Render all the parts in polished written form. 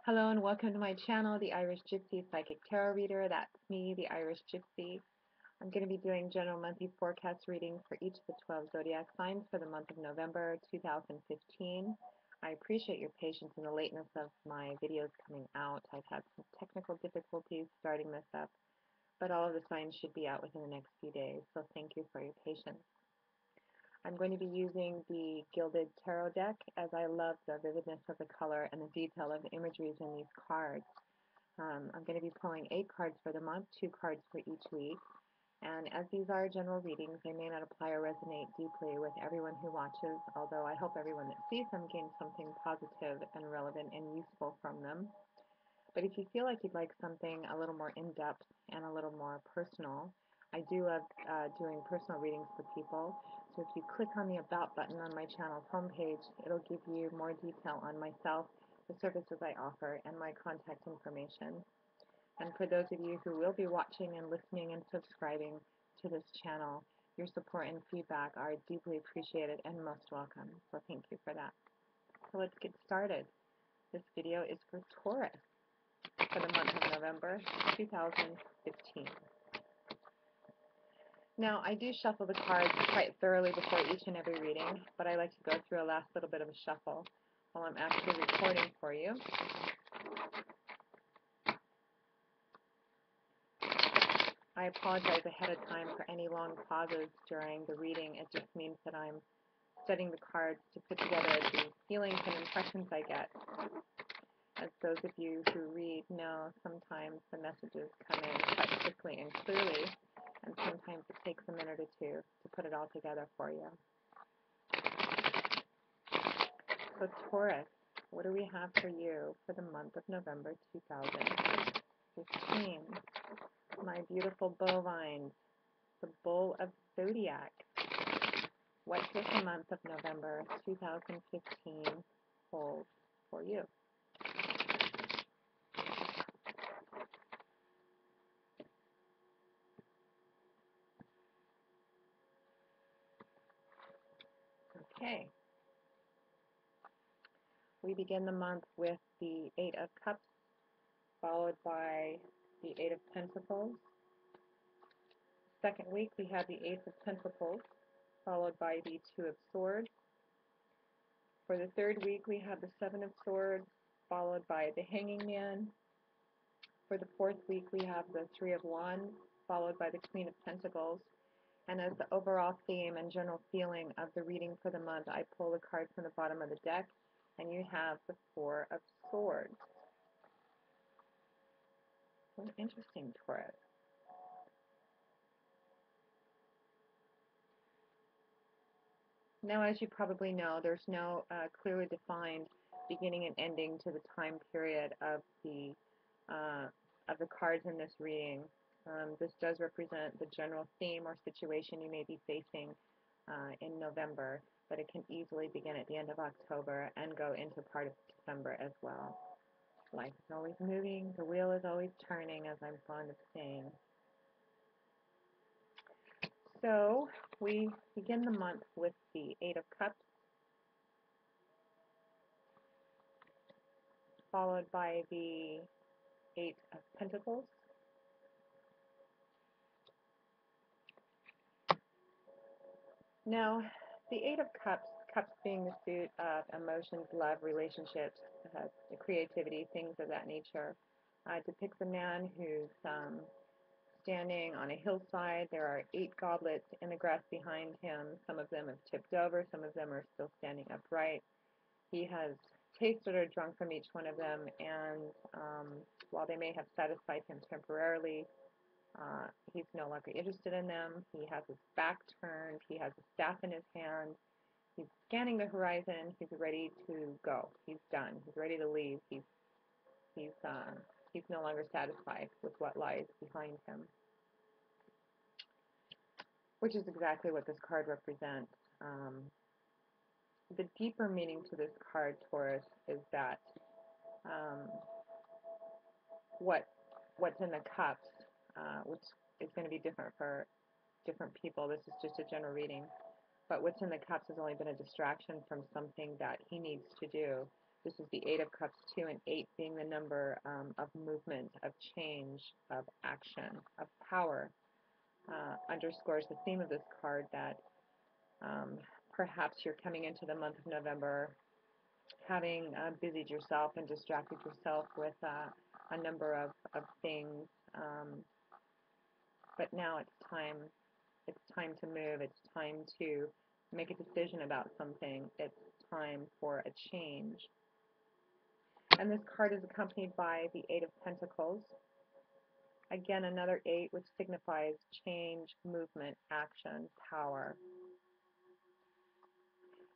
Hello and welcome to my channel, the Irish Gypsy Psychic Tarot Reader. That's me, the Irish Gypsy. I'm going to be doing general monthly forecast readings for each of the 12 zodiac signs for the month of November 2015. I appreciate your patience in the lateness of my videos coming out. I've had some technical difficulties starting this up, but all of the signs should be out within the next few days, so thank you for your patience. I'm going to be using the Gilded Tarot deck as I love the vividness of the color and the detail of the imageries in these cards. I'm going to be pulling 8 cards for the month, 2 cards for each week. And as these are general readings, they may not apply or resonate deeply with everyone who watches, although I hope everyone that sees them gains something positive and relevant and useful from them. But if you feel like you'd like something a little more in-depth and a little more personal, I do love doing personal readings for people. So if you click on the About button on my channel's homepage, it'll give you more detail on myself, the services I offer, and my contact information. And for those of you who will be watching and listening and subscribing to this channel, your support and feedback are deeply appreciated and most welcome. So thank you for that. So let's get started. This video is for Taurus for the month of November 2015. Now, I do shuffle the cards quite thoroughly before each and every reading, but I like to go through a last little bit of a shuffle while I'm actually recording for you. I apologize ahead of time for any long pauses during the reading. It just means that I'm studying the cards to put together the feelings and impressions I get. As those of you who read know, sometimes the messages come in quite quickly and clearly, and sometimes it takes a minute or two to put it all together for you. So Taurus, what do we have for you for the month of November 2015? My beautiful bovines, the bull of zodiac. What does the month of November 2015 hold for you? Okay. We begin the month with the Eight of Cups, followed by the Eight of Pentacles. Second week, we have the Eighth of Pentacles, followed by the Two of Swords. For the third week, we have the Seven of Swords, followed by the Hanging Man. For the fourth week, we have the Three of Wands, followed by the Queen of Pentacles. And as the overall theme and general feeling of the reading for the month, I pull the card from the bottom of the deck, and you have the Four of Swords. So interesting, Taurus. Now, as you probably know, there's no clearly defined beginning and ending to the time period of the cards in this reading. This does represent the general theme or situation you may be facing in November, but it can easily begin at the end of October and go into part of December as well. Life is always moving, the wheel is always turning, as I'm fond of saying. So we begin the month with the Eight of Cups, followed by the Eight of Pentacles, now the Eight of Cups, cups being the suit of emotions, love, relationships, creativity, things of that nature, depicts a man who's standing on a hillside. There are 8 goblets in the grass behind him. Some of them have tipped over, some of them are still standing upright. He has tasted or drunk from each one of them, and while they may have satisfied him temporarily, he's no longer interested in them. He has his back turned. He has a staff in his hand. He's scanning the horizon. He's ready to go. He's done. He's ready to leave. He's no longer satisfied with what lies behind him, which is exactly what this card represents. The deeper meaning to this card, Taurus, is that what's in the cups, which is going to be different for different people. This is just a general reading. But what's in the cups has only been a distraction from something that he needs to do. This is the Eight of Cups, 2 and 8 being the number of movement, of change, of action, of power. Underscores the theme of this card that perhaps you're coming into the month of November having busied yourself and distracted yourself with a number of things, but now it's time to move. It's time to make a decision about something. It's time for a change. And this card is accompanied by the Eight of Pentacles. Again, another 8, which signifies change, movement, action, power.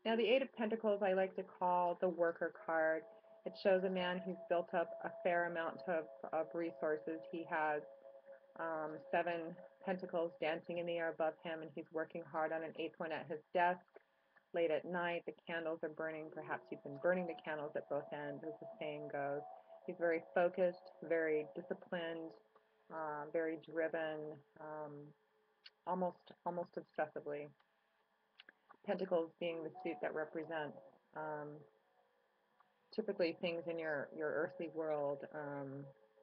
Now, the Eight of Pentacles I like to call the worker card. It shows a man who's built up a fair amount of resources. He has 7 pentacles dancing in the air above him, and he's working hard on an 8th one at his desk. Late at night, the candles are burning. Perhaps you've been burning the candles at both ends, as the saying goes. He's very focused, very disciplined, very driven, almost obsessively. Pentacles being the suit that represents typically things in your earthly world,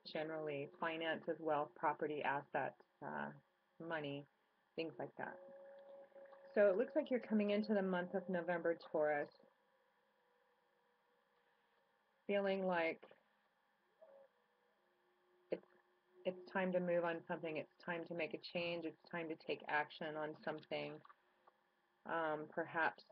generally finances, wealth, property, assets, money, things like that. So it looks like you're coming into the month of November, Taurus, feeling like it's time to move on something. It's time to make a change. It's time to take action on something. Perhaps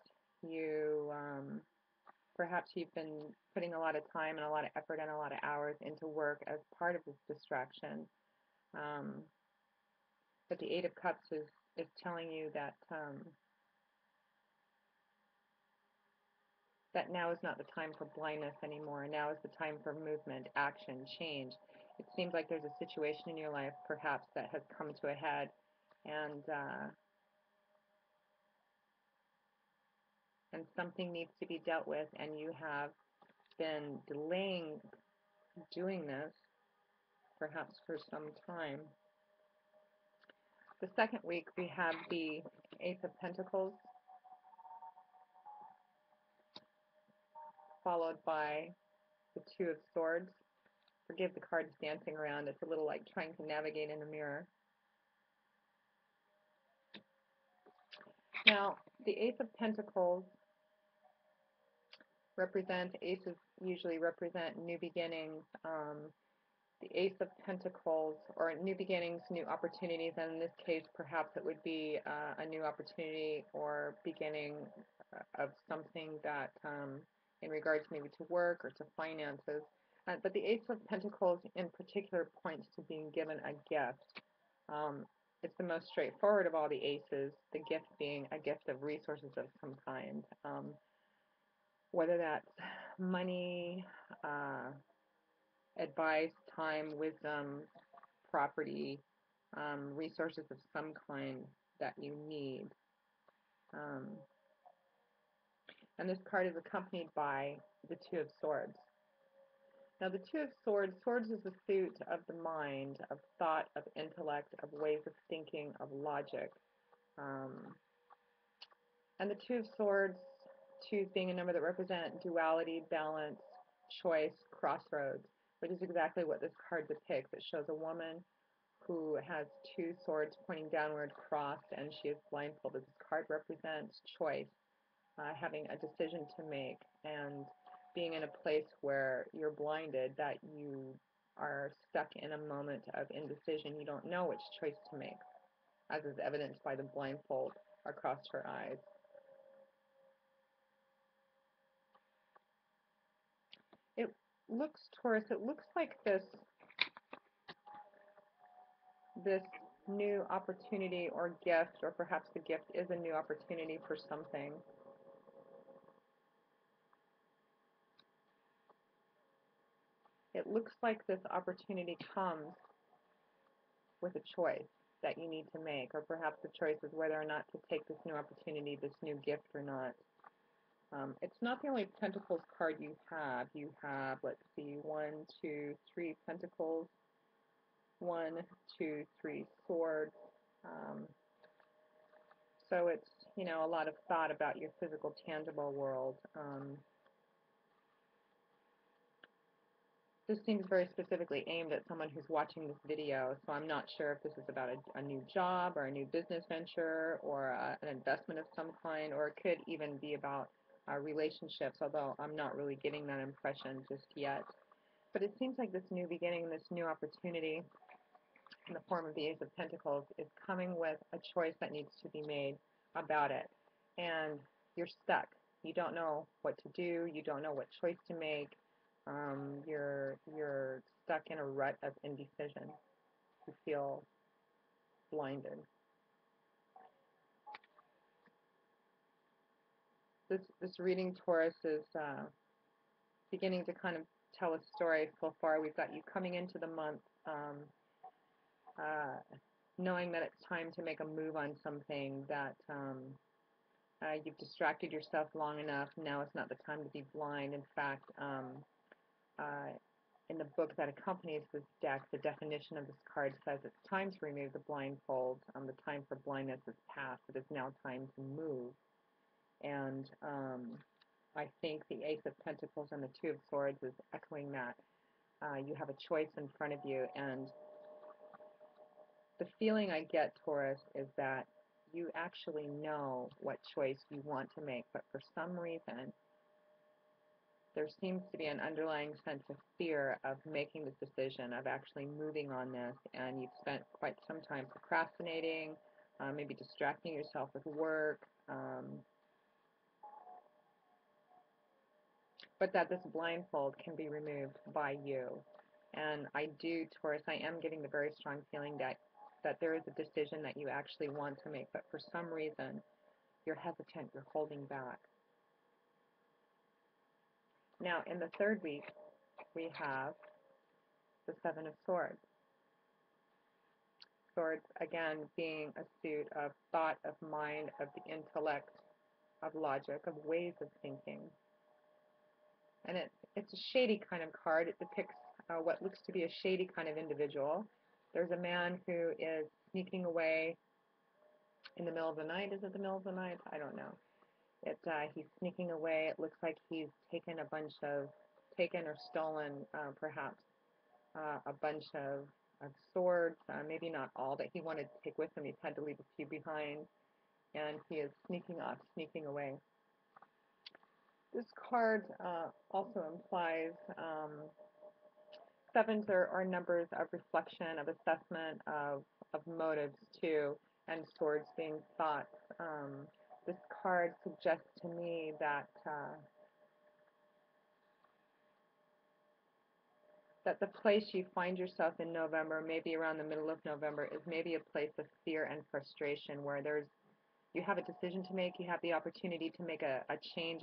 you've been putting a lot of time and a lot of effort and a lot of hours into work as part of this distraction. But the Eight of Cups is telling you that that now is not the time for blindness anymore. Now is the time for movement, action, change. It seems like there's a situation in your life, perhaps, that has come to a head, and something needs to be dealt with, and you have been delaying doing this, perhaps for some time. The second week, we have the Eighth of Pentacles, followed by the Two of Swords. Forgive the cards dancing around. It's a little like trying to navigate in a mirror. Now, the Eighth of Pentacles aces usually represent new beginnings. The Ace of Pentacles, or new beginnings, new opportunities, and in this case, perhaps it would be a new opportunity or beginning of something that, in regards maybe to work or to finances. But the Ace of Pentacles in particular points to being given a gift. It's the most straightforward of all the aces, the gift being a gift of resources of some kind. Whether that's money, advice, time, wisdom, property, resources of some kind that you need. And this card is accompanied by the Two of Swords. Now, the Two of Swords, swords is the suit of the mind, of thought, of intellect, of ways of thinking, of logic. And the Two of Swords, twos being a number that represent duality, balance, choice, crossroads, which is exactly what this card depicts. It shows a woman who has two swords pointing downward, crossed, and she is blindfolded. This card represents choice, having a decision to make, and being in a place where you're blinded, that you are stuck in a moment of indecision. You don't know which choice to make, as is evidenced by the blindfold across her eyes. It looks, Taurus, it looks like this new opportunity or gift, or perhaps the gift is a new opportunity for something. It looks like this opportunity comes with a choice that you need to make, or perhaps the choice is whether or not to take this new opportunity, this new gift or not. It's not the only Pentacles card you have. You have, let's see, 1, 2, 3 Pentacles, 1, 2, 3 Swords. So it's, a lot of thought about your physical, tangible world. This seems very specifically aimed at someone who's watching this video, so I'm not sure if this is about a new job or a new business venture or an investment of some kind, or it could even be about relationships, although I'm not really getting that impression just yet. But it seems like this new beginning, this new opportunity in the form of the Ace of Pentacles is coming with a choice that needs to be made about it. And you're stuck. You don't know what to do. You don't know what choice to make. You're stuck in a rut of indecision. You feel blinded. This reading, Taurus, is beginning to kind of tell a story so far. We've got you coming into the month knowing that it's time to make a move on something, that you've distracted yourself long enough. Now it's not the time to be blind. In fact, in the book that accompanies this deck, the definition of this card says it's time to remove the blindfold. The time for blindness is past. It is now time to move. And I think the Ace of Pentacles and the Two of Swords is echoing that. You have a choice in front of you, and the feeling I get, Taurus, is that you actually know what choice you want to make, but for some reason, there seems to be an underlying sense of fear of making this decision, of actually moving on this, and you've spent quite some time procrastinating, maybe distracting yourself with work, but that this blindfold can be removed by you. And I do, Taurus, I am getting the very strong feeling that there is a decision that you actually want to make, but for some reason, you're hesitant, you're holding back. Now, in the third week, we have the Seven of Swords. Swords, again, being a suit of thought, of mind, of the intellect, of logic, of ways of thinking. And it's a shady kind of card. It depicts what looks to be a shady kind of individual. There's a man who is sneaking away in the middle of the night. Is it the middle of the night? I don't know. He's sneaking away. It looks like he's taken or stolen, perhaps, a bunch of swords, maybe not all that he wanted to take with him. He's had to leave a few behind, and he is sneaking off, sneaking away. This card also implies sevens are numbers of reflection, of assessment, of motives too, and swords being thoughts. This card suggests to me that that the place you find yourself in November, maybe around the middle of November, is maybe a place of fear and frustration where you have a decision to make, you have the opportunity to make a change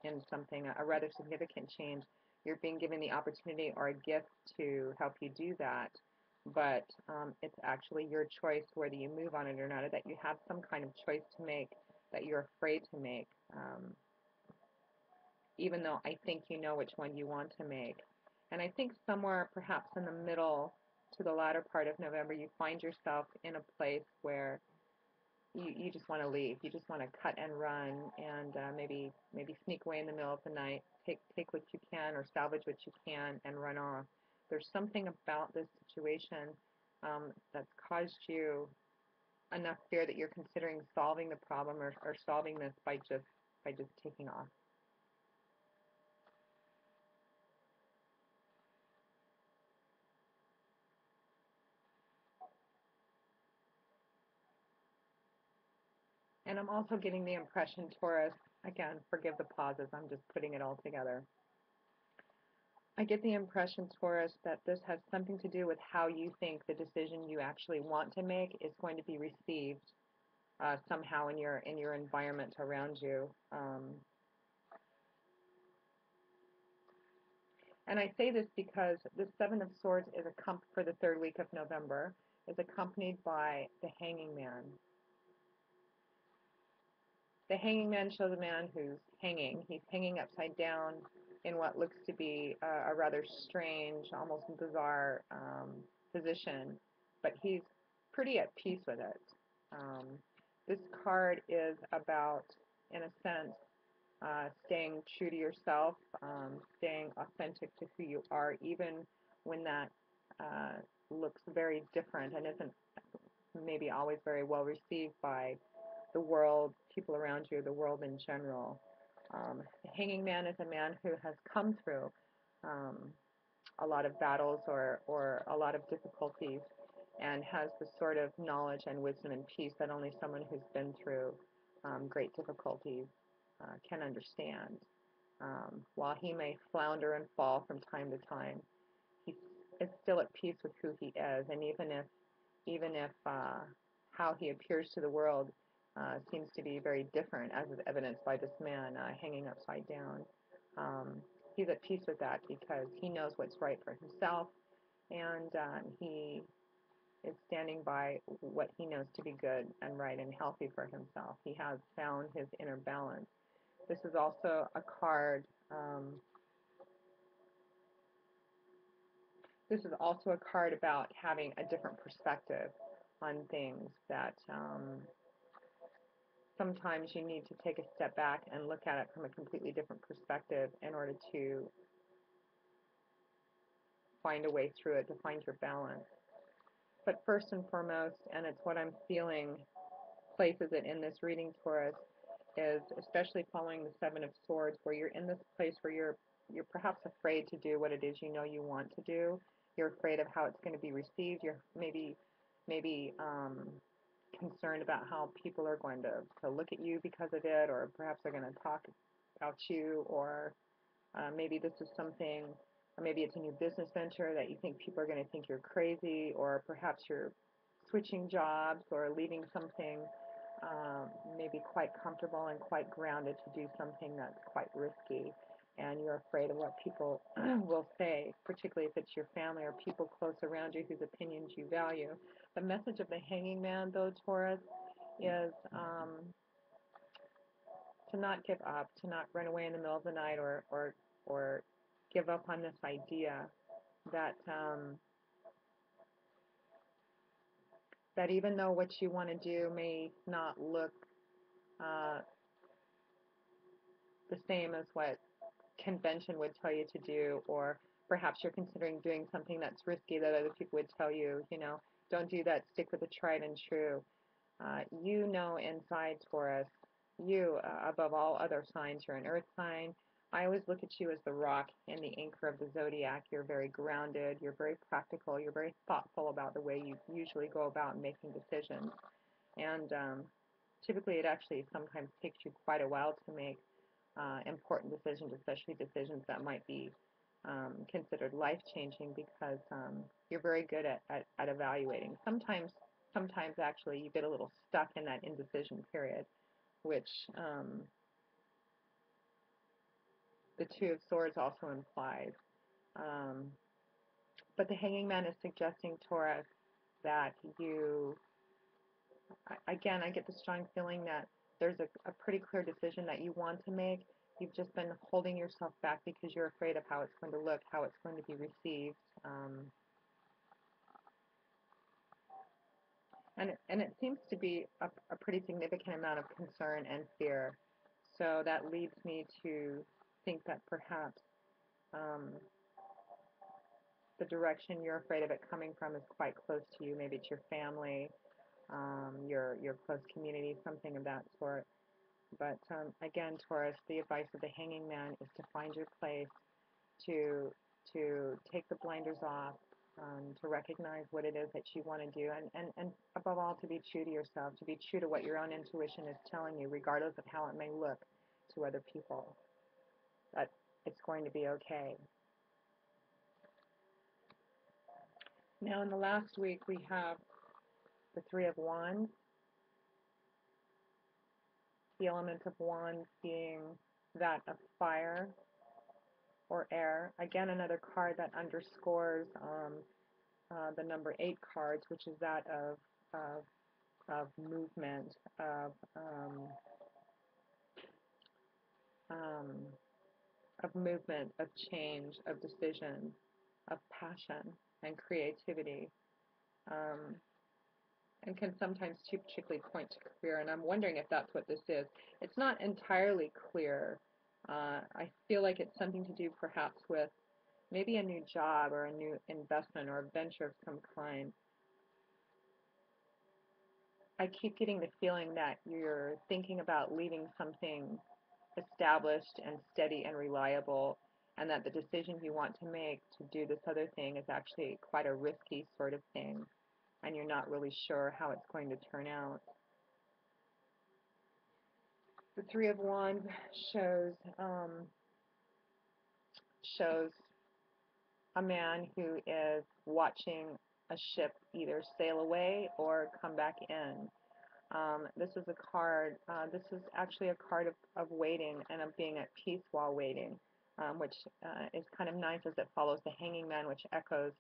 in something, a rather significant change. You're being given the opportunity or a gift to help you do that, but it's actually your choice whether you move on it or not, or that you have some kind of choice to make that you're afraid to make, even though I think you know which one you want to make. And I think somewhere perhaps in the middle to the latter part of November, you find yourself in a place where you just want to leave. You just want to cut and run, and maybe sneak away in the middle of the night, take what you can or salvage what you can and run off. There's something about this situation that's caused you enough fear that you're considering solving the problem or solving this by just taking off. And I'm also getting the impression, Taurus, again, forgive the pauses, I'm just putting it all together. I get the impression, Taurus, that this has something to do with how you think the decision you actually want to make is going to be received somehow in your environment around you. And I say this because the Seven of Swords is for the third week of November, is accompanied by the Hanging Man. The Hanging Man shows a man who's hanging. He's hanging upside down in what looks to be a rather strange, almost bizarre position, but he's pretty at peace with it. This card is about, in a sense, staying true to yourself, staying authentic to who you are, even when that looks very different and isn't maybe always very well received by the world, people around you, the world in general. The Hanging Man is a man who has come through um, a lot of battles or a lot of difficulties and has the sort of knowledge and wisdom and peace that only someone who's been through great difficulties can understand. While he may flounder and fall from time to time, he is still at peace with who he is, and even if how he appears to the world seems to be very different, as is evidenced by this man hanging upside down. Um, he's at peace with that because he knows what's right for himself, and he is standing by what he knows to be good and right and healthy for himself. He has found his inner balance. This is also a card. This is also a card about having a different perspective on things, that sometimes you need to take a step back and look at it from a completely different perspective in order to find a way through it, to find your balance. But first and foremost, and it's what I'm feeling places it in this reading, Taurus, is especially following the Seven of Swords, where you're in this place where you're perhaps afraid to do what it is you know you want to do. You're afraid of how it's going to be received. You're maybe concerned about how people are going to look at you because of it, or perhaps they're going to talk about you, or maybe this is something, or maybe it's a new business venture that you think people are going to think you're crazy, or perhaps you're switching jobs or leaving something maybe quite comfortable and quite grounded to do something that's quite risky, and you're afraid of what people will say, particularly if it's your family or people close around you whose opinions you value. The message of the Hanging Man, though, Taurus, is to not give up, to not run away in the middle of the night, or give up on this idea that that even though what you want to do may not look uh, the same as what convention would tell you to do, or perhaps you're considering doing something that's risky that other people would tell you, don't do that, stick with the tried and true. You know inside, Taurus, you, above all other signs, you're an earth sign. I always look at you as the rock and the anchor of the zodiac. You're very grounded, you're very practical, you're very thoughtful about the way you usually go about making decisions. And typically it actually sometimes takes you quite a while to make important decisions, especially decisions that might be considered life-changing, because you're very good at evaluating. Sometimes actually you get a little stuck in that indecision period, which the Two of Swords also implies. Um, but the Hanging Man is suggesting, Taurus, that again, I get the strong feeling that there's a pretty clear decision that you want to make. You've just been holding yourself back because you're afraid of how it's going to look, how it's going to be received. And it seems to be a pretty significant amount of concern and fear. So that leads me to think that perhaps um, the direction you're afraid of it coming from is quite close to you. Maybe it's your family, your close community, something of that sort. But again, Taurus, the advice of the Hanging Man is to find your place, to take the blinders off, to recognize what it is that you want to do, and above all, to be true to yourself, to be true to what your own intuition is telling you, regardless of how it may look to other people, that it's going to be okay. Now, in the last week, we have the Three of Wands, the element of Wands being that of fire or air. Again, another card that underscores the number 8 cards, which is that of movement, um, of movement, of change, of decision, of passion and creativity, um, and can sometimes too particularly point to career. And I'm wondering if that's what this is. It's not entirely clear, I feel like it's something to do perhaps with maybe a new job or a new investment or a venture of some kind. I keep getting the feeling that you're thinking about leaving something established and steady and reliable, and that the decision you want to make to do this other thing is actually quite a risky sort of thing, and you're not really sure how it's going to turn out. The Three of Wands shows a man who is watching a ship either sail away or come back in. This is a card, this is actually a card of waiting and of being at peace while waiting, which is kind of nice as it follows the Hanging Man, which echoes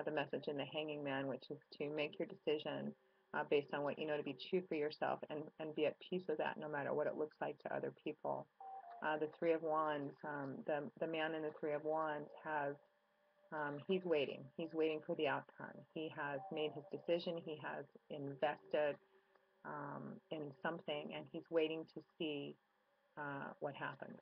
the message in the Hanging Man, which is to make your decision based on what you know to be true for yourself, and be at peace with that no matter what it looks like to other people. The Three of Wands, the man in the Three of Wands has, he's waiting. He's waiting for the outcome. He has made his decision. He has invested in something, and he's waiting to see what happens.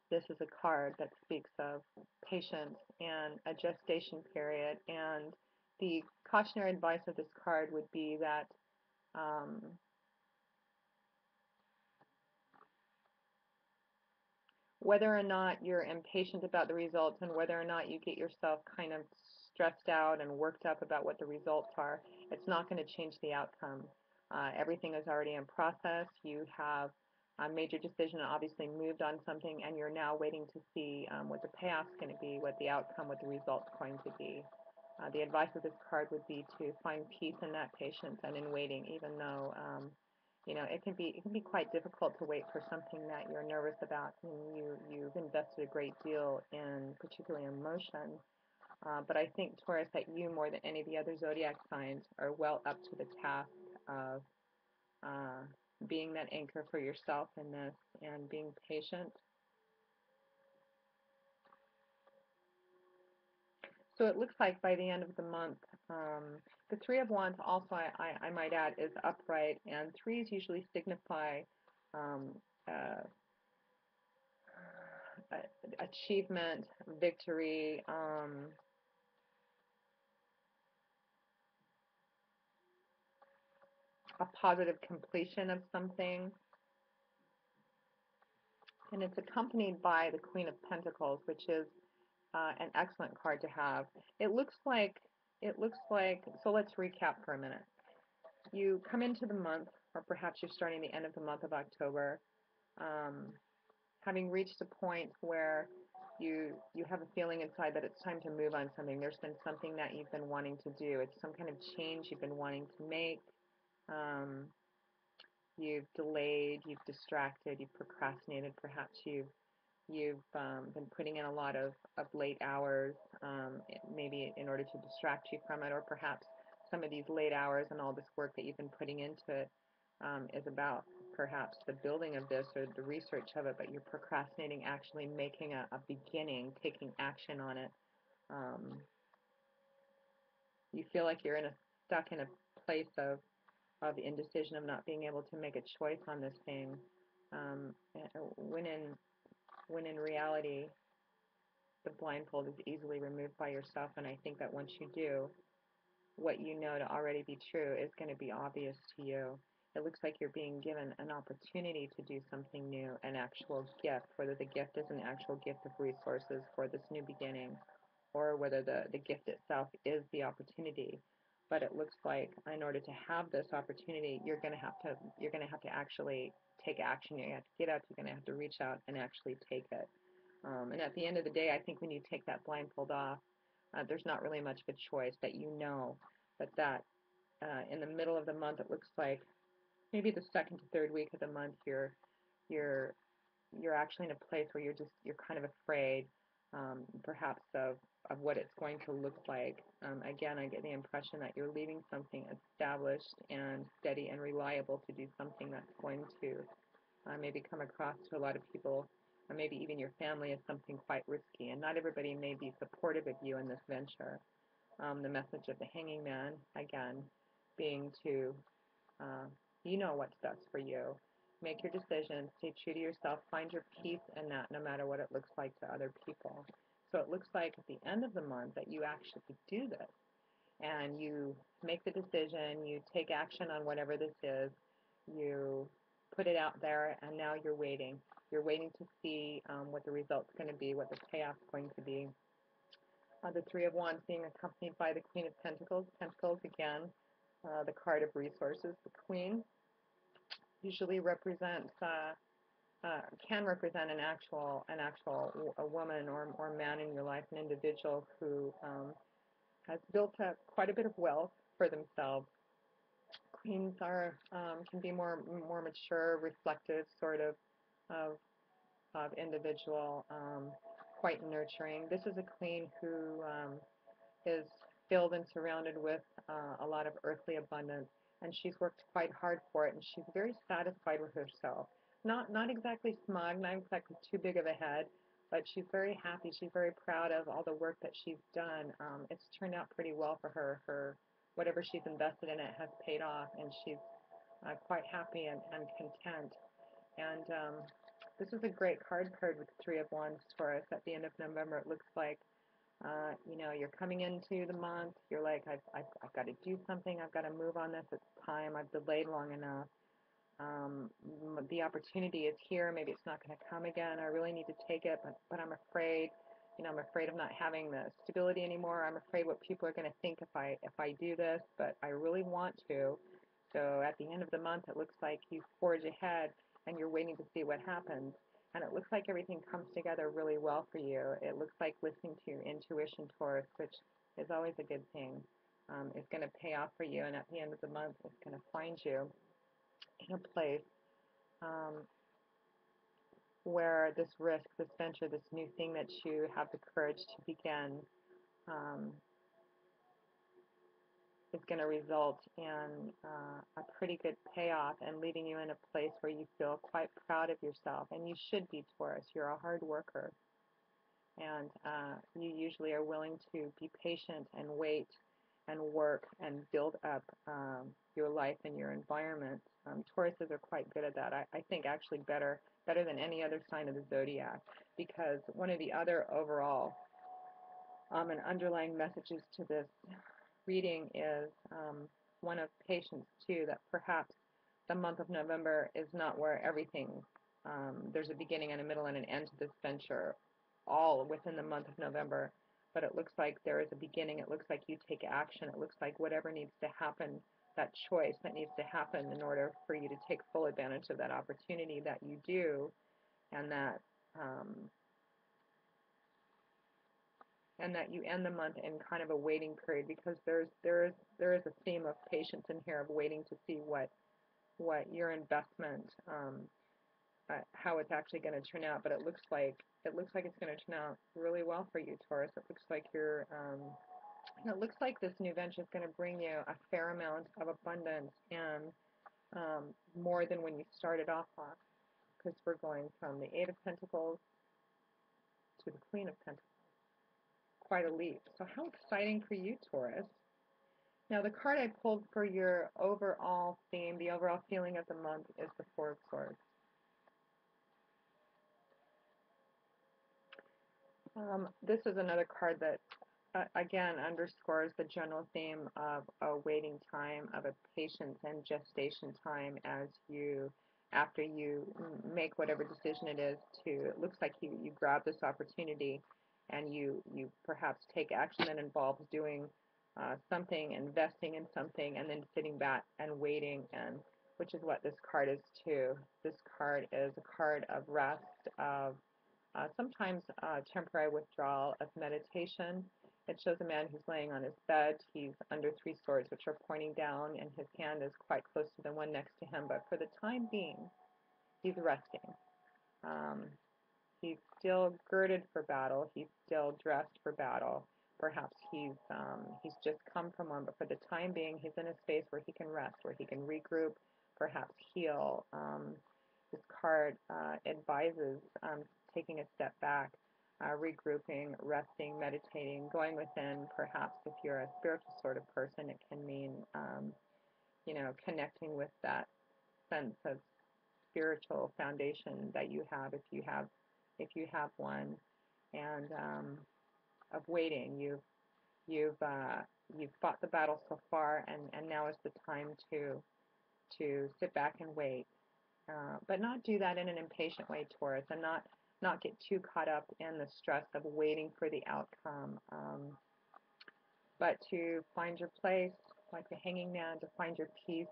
This is a card that speaks of patience and a gestation period, and the cautionary advice of this card would be that whether or not you're impatient about the results and whether or not you get yourself kind of stressed out and worked up about what the results are, it's not going to change the outcome. Everything is already in process. You have made your decision and obviously moved on something, and you're now waiting to see what the payoff's going to be, what the outcome, what the result's going to be. The advice of this card would be to find peace in that patience and in waiting, even though you know, it can be quite difficult to wait for something that you're nervous about, and you've invested a great deal in, particularly emotion. But I think, Taurus, that you, more than any of the other zodiac signs, are well up to the task of being that anchor for yourself in this and being patient. So it looks like by the end of the month, the Three of Wands also, I might add, is upright, and threes usually signify um, uh, achievement, victory, a positive completion of something. And it's accompanied by the Queen of Pentacles, which is an excellent card to have. So let's recap for a minute. You come into the month, or perhaps you're starting the end of the month of October, having reached a point where you have a feeling inside that it's time to move on something. There's been something that you've been wanting to do. It's some kind of change you've been wanting to make. You've delayed, you've distracted, you've procrastinated. Perhaps you've been putting in a lot of late hours, maybe in order to distract you from it, or perhaps some of these late hours and all this work that you've been putting into it is about perhaps the building of this or the research of it, but you're procrastinating actually making a beginning, taking action on it. You feel like you're stuck in a place of indecision, of not being able to make a choice on this thing, when in reality the blindfold is easily removed by yourself. And I think that once you do, what you know to already be true is going to be obvious to you. It looks like you're being given an opportunity to do something new, an actual gift, whether the gift is an actual gift of resources for this new beginning, or whether the gift itself is the opportunity. But it looks like in order to have this opportunity, you're going to have to actually take action. You're going to have to get up. You're going to have to reach out and actually take it. And at the end of the day, I think when you take that blindfold off, there's not really much of a choice. That you know that in the middle of the month, it looks like maybe the second to third week of the month, you're actually in a place where you're kind of afraid, perhaps of what it's going to look like. Again, I get the impression that you're leaving something established and steady and reliable to do something that's going to maybe come across to a lot of people, or maybe even your family, as something quite risky. And not everybody may be supportive of you in this venture. The message of the Hanging Man, again, being to, you know what's best for you. make your decisions, stay true to yourself, find your peace in that no matter what it looks like to other people. So it looks like at the end of the month that you actually do this and you make the decision, you take action on whatever this is, you put it out there, and now you're waiting. You're waiting to see what the result's going to be, what the payoff's going to be. The Three of Wands being accompanied by the Queen of Pentacles. Pentacles, again, the card of resources. The Queen usually represents, can represent an actual a woman or man in your life, an individual who has built up quite a bit of wealth for themselves. Queens are can be more mature, reflective sort of individual, quite nurturing. This is a queen who is filled and surrounded with a lot of earthly abundance, and she's worked quite hard for it, and she's very satisfied with herself. Not exactly smug, not exactly too big of a head, but she's very happy. She's very proud of all the work that she's done. It's turned out pretty well for her. Whatever she's invested in it has paid off, and she's quite happy and content. And this is a great card with the Three of Wands, Taurus. At the end of November, it looks like you're coming into the month. You're like, I've got to do something. I've got to move on this. It's time. I've delayed long enough. The opportunity is here. Maybe it's not going to come again. I really need to take it, but I'm afraid. I'm afraid of not having the stability anymore. I'm afraid what people are going to think if I do this, but I really want to. So at the end of the month, it looks like you forge ahead and you're waiting to see what happens. And it looks like everything comes together really well for you. It looks like listening to your intuition, Taurus, which is always a good thing, is going to pay off for you. And at the end of the month, it's going to find you in a place where this risk, this venture, this new thing that you have the courage to begin is going to result in a pretty good payoff and leaving you in a place where you feel quite proud of yourself. And you should be, Taurus. You're a hard worker. And you usually are willing to be patient and wait and work and build up your life and your environment. Tauruses are quite good at that. I think actually better than any other sign of the zodiac, because one of the other overall and underlying messages to this reading is one of patience too, that perhaps the month of November is not where everything, there's a beginning and a middle and an end to this venture all within the month of November, but it looks like there is a beginning. It looks like you take action. It looks like whatever needs to happen, that choice that needs to happen in order for you to take full advantage of that opportunity, that you do, and that you end the month in kind of a waiting period, because there is a theme of patience in here, of waiting to see what your investment, how it's actually going to turn out. But it looks like it's going to turn out really well for you, Taurus. It looks like it looks like this new venture is going to bring you a fair amount of abundance, and more than when you started off on, because we're going from the Eight of Pentacles to the Queen of Pentacles. Quite a leap. So how exciting for you, Taurus. Now the card I pulled for your overall theme, the overall feeling of the month, is the Four of Swords. This is another card that, again, underscores the general theme of a waiting time, of a patience and gestation time after you make whatever decision it is it looks like you grab this opportunity and you perhaps take action that involves doing something, investing in something, and then sitting back and waiting, and which is what this card is too. This card is a card of rest, of sometimes temporary withdrawal, of meditation. It shows a man who's laying on his bed. He's under three swords, which are pointing down, and his hand is quite close to the one next to him. But for the time being, he's resting. He's still girded for battle. He's still dressed for battle. Perhaps he's just come from one, but for the time being, he's in a space where he can rest, where he can regroup, perhaps heal. This card advises taking a step back, regrouping, resting, meditating, going within. Perhaps if you're a spiritual sort of person, it can mean, connecting with that sense of spiritual foundation that you have, if you have one, and of waiting. You've you've fought the battle so far, and now is the time to sit back and wait. But not do that in an impatient way, Taurus, and not get too caught up in the stress of waiting for the outcome, but to find your place, like the hanging man, to find your peace,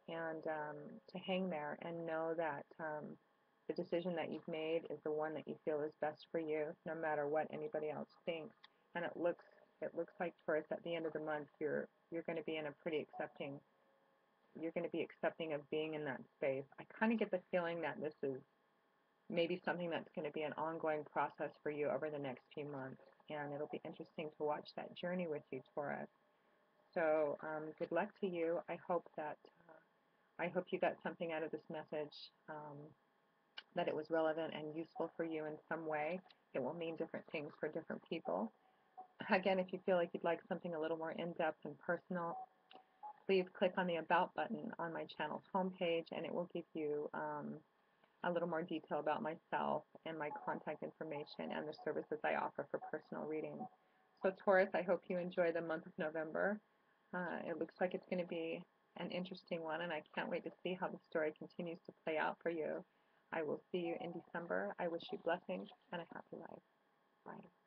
and to hang there and know that the decision that you've made is the one that you feel is best for you, no matter what anybody else thinks. And it looks like, Taurus, at the end of the month, you're going to be in a pretty accepting. You're going to be accepting of being in that space. I kind of get the feeling that this is maybe something that's going to be an ongoing process for you over the next few months, and it'll be interesting to watch that journey with you, Taurus. So good luck to you. I hope you got something out of this message, that it was relevant and useful for you in some way. It will mean different things for different people. Again, if you feel like you'd like something a little more in-depth and personal, please click on the About button on my channel's homepage, and it will give you a little more detail about myself and my contact information and the services I offer for personal reading. So Taurus, I hope you enjoy the month of November. It looks like it's going to be an interesting one, and I can't wait to see how the story continues to play out for you. I will see you in December. I wish you blessings and a happy life. Bye.